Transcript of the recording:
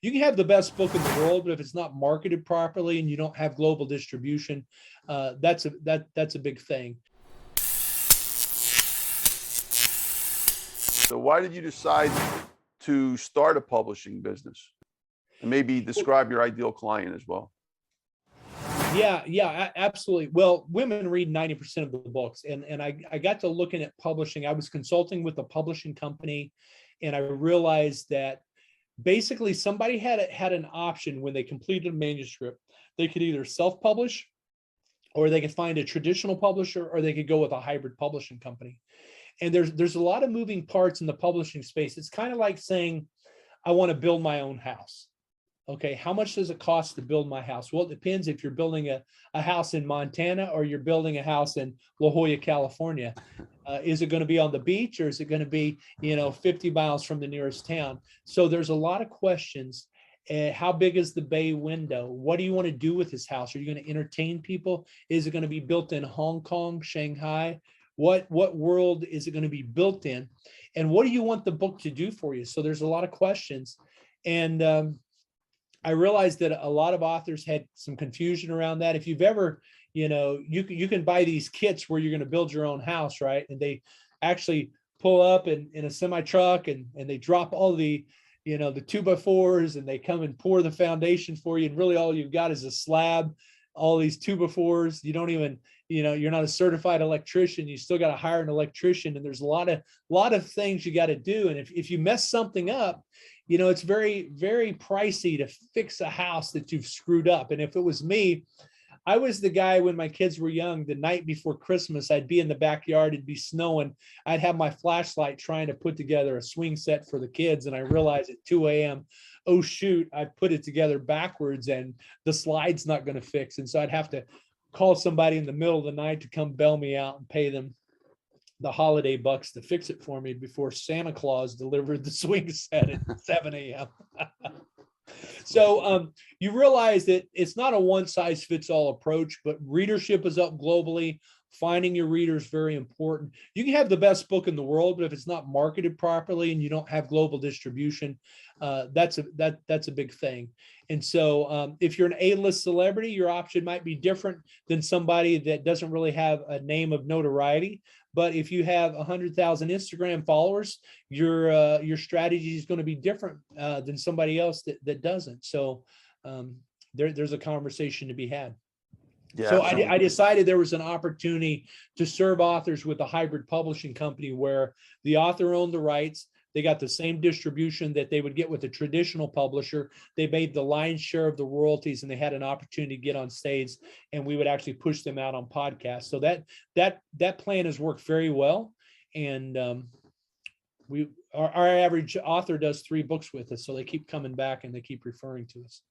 You can have the best book in the world, but if it's not marketed properly and you don't have global distribution, that's a big thing. So why did you decide to start a publishing business? And maybe describe your ideal client as well. Yeah, absolutely. Well, women read 90% of the books, and I got to looking at publishing. I was consulting with a publishing company, and I realized that basically somebody had an option when they completed a manuscript. They could either self-publish, or they could find a traditional publisher, or they could go with a hybrid publishing company. And there's a lot of moving parts in the publishing space. It's kind of like saying, I want to build my own house. Okay, how much does it cost to build my house? Well, it depends if you're building a house in Montana or you're building a house in La Jolla, California. Is it going to be on the beach, or is it going to be, 50 miles from the nearest town? So there's a lot of questions. How big is the bay window? What do you want to do with this house? Are you going to entertain people? Is it going to be built in Hong Kong, Shanghai? What world is it going to be built in? And what do you want the book to do for you? So there's a lot of questions. And I realized that a lot of authors had some confusion around that. If you've ever, you can buy these kits where you're going to build your own house, right? And they actually pull up in a semi truck, and they drop all the 2x4s, and they come and pour the foundation for you. And really all you've got is a slab, all these 2x4s. You don't even, you're not a certified electrician. You still got to hire an electrician. And there's a lot of things you got to do. And if you mess something up, it's very, very pricey to fix a house that you've screwed up. And if it was me, I was the guy when my kids were young, the night before Christmas, I'd be in the backyard, it'd be snowing. I'd have my flashlight trying to put together a swing set for the kids. And I realized at 2 a.m., oh shoot, I put it together backwards and the slide's not going to fix. And so I'd have to call somebody in the middle of the night to come bail me out and pay them the holiday bucks to fix it for me before Santa Claus delivered the swing set at 7 a.m. So you realize that it's not a one size fits all approach, but readership is up globally. Finding your readers is very important. You can have the best book in the world, but if it's not marketed properly and you don't have global distribution, that's a big thing. And so if you're an A-list celebrity, your option might be different than somebody that doesn't really have a name of notoriety. But if you have 100,000 Instagram followers, your strategy is going to be different than somebody else that doesn't. So there's a conversation to be had. Yeah, so I decided there was an opportunity to serve authors with a hybrid publishing company where the author owned the rights. They got the same distribution that they would get with a traditional publisher. They made the lion's share of the royalties, and they had an opportunity to get on stage, and we would actually push them out on podcasts. So that plan has worked very well. And our average author does 3 books with us. So they keep coming back and they keep referring to us.